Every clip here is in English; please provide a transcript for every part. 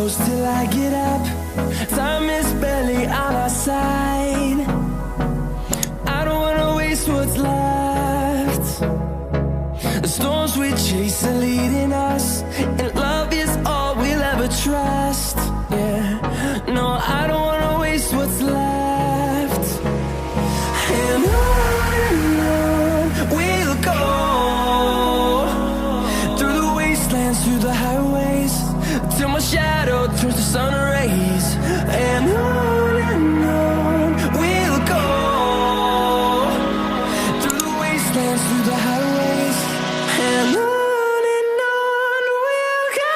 close till I get up. Time is barely on our side. I don't wanna waste what's left. The storms we chase are leading us, and love is all we'll ever trust. Yeah, no, I don't wanna waste what's left. And on we'll go, through the wastelands, through the highways, till my shadow turns to sun rays. And on we'll go, through the wastelands, through the highways, and on we'll go.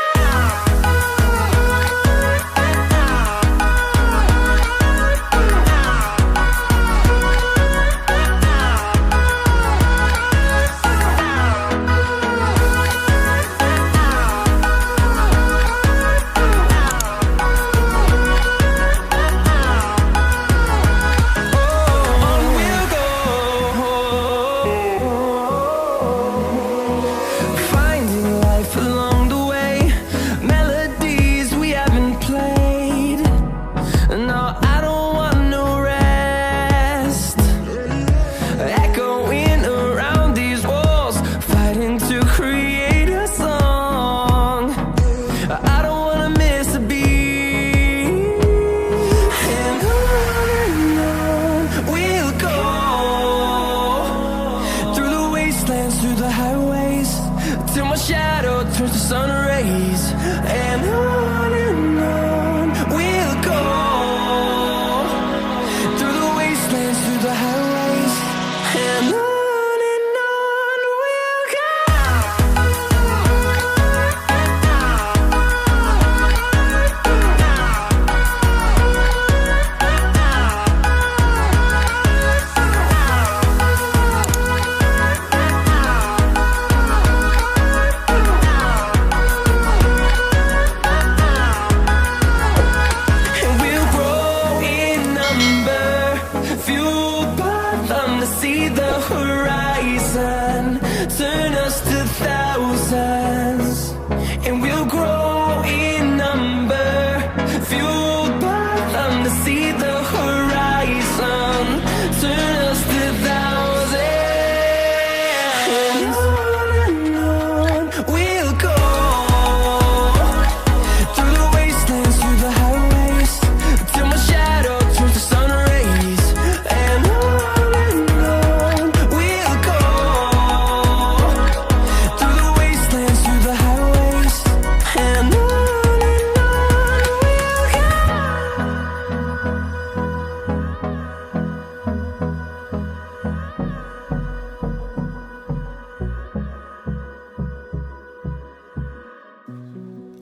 Through the highways, till my shadow turns to sun rays. And on we'll go, through the wastelands, through the highways, and on we'll go. See the horizon, turn us to thousands, and we'll grow in number, fueled by them. To see the horizon, turn us to thousands, and on we'll go, through the wastelands, through the highways, till my shadow turns to sun rays. And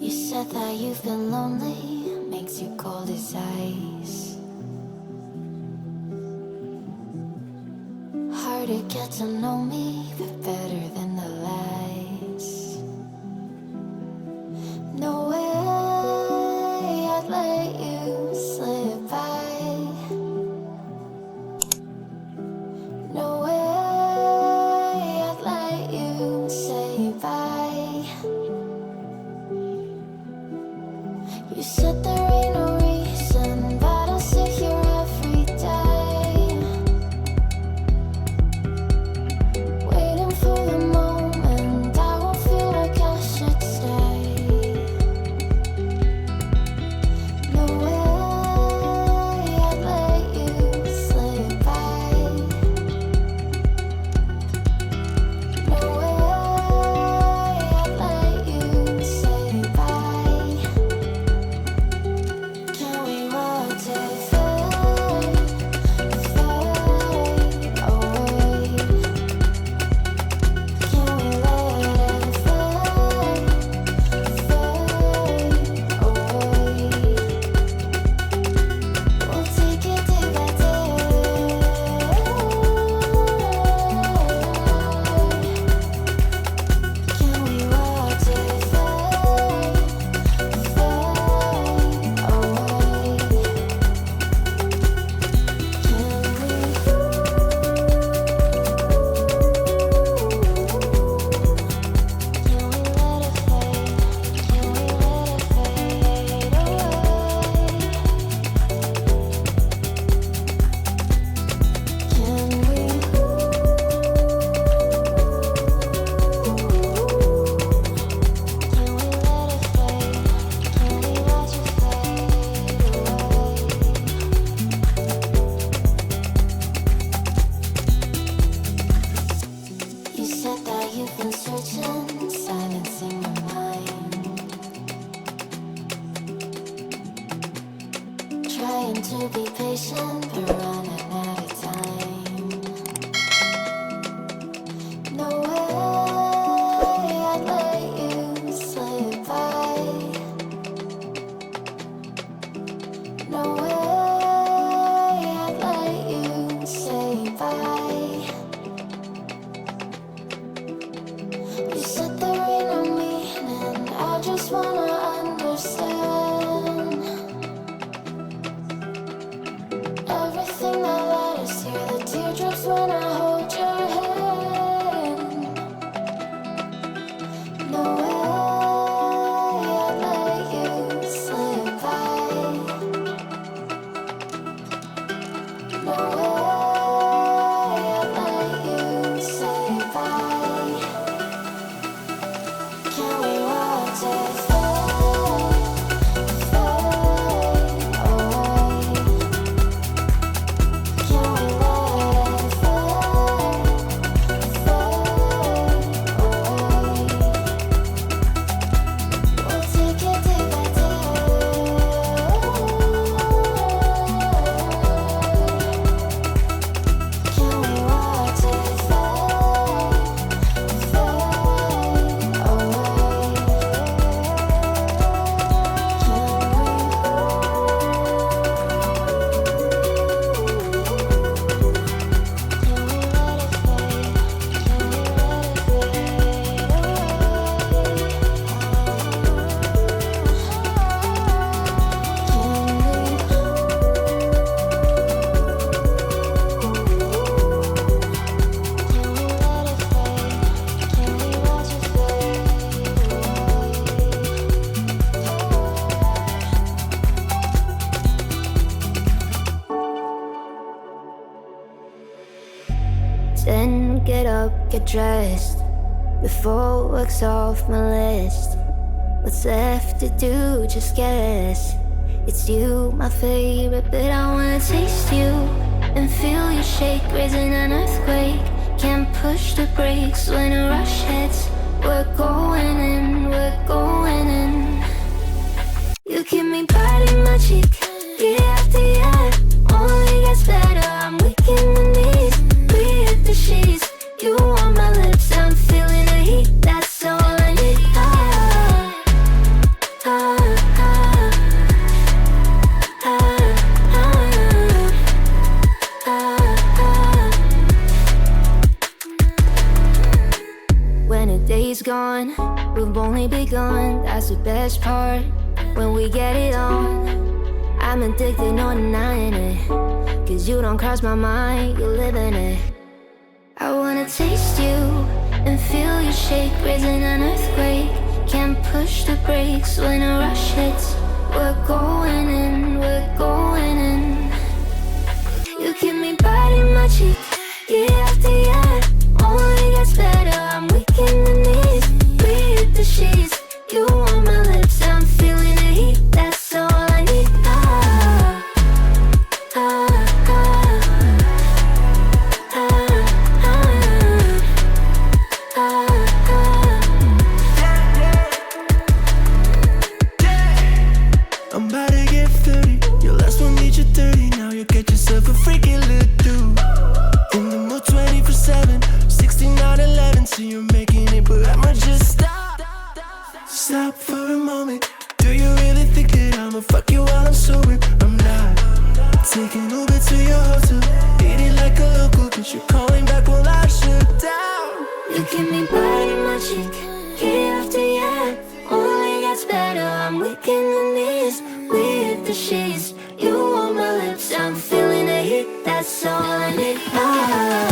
you said that you've been lonely, makes you cold as ice. Hard to get to know me, but better than the lies. No way I'd let you slip by. No way I'd let you say bye. You said there ain't no reason, but I'll sit here every day, waiting for the moment. patient, but running out of time. No way I'd let you slip by. No way I'd let you say bye. You said there ain't no meaning, I just wanna understand everything that led us here, the teardrops when I hold your hand. No way I'd let you slip by. No way I'd let you say bye. Can we watch it fade, fade away? Can we let it fade, fade away? We'll take it day by day. Can we watch it fade, fade away? Then get up, get dressed before work's off my list. What's left to do, just guess. It's you, my favorite, but I wanna taste you and feel you shake, raising an earthquake. Can't push the brakes when a rush hits. We're going in, we're going in. You keep me biting my cheek, year after year. Only gets better, I'm weak in the knees. We hit the sheets, you on my lips, I'm feeling the heat. That's all I need. Ah, ah, ah, ah, ah, ah. When a day's gone, we've only begun. That's the best part. When we get it on, I'm addicted, no denying it. Cause you don't cross my mind, you live in it. I wanna taste you and feel you shake, raising an earthquake. Can't push the brakes when a rush hits. We're going in, we're going in. You keep me biting my cheek, year after year. Only gets better, I'm weak in the knees. We hit the sheets, you on my lips, I'm feeling the heat. That's all I need. Ah, ah, ah, ah, ah, ah. I'm about to get 30. Your last one made you 30. Now you get yourself a freaky little dude. In the mood 24/7, 16/11. So you're making it, but I'ma just stop. Stop for a moment. Do you really think that I'ma fuck you while I'm sober? I'm not. Taking Uber to your hotel, eating like a local, cause you're calling back while I shut down. You keep me biting my cheek, year after year. Only gets better, I'm weak in the knees. We hit the sheets, you on my lips, I'm feeling the heat. That's all I need. Ah.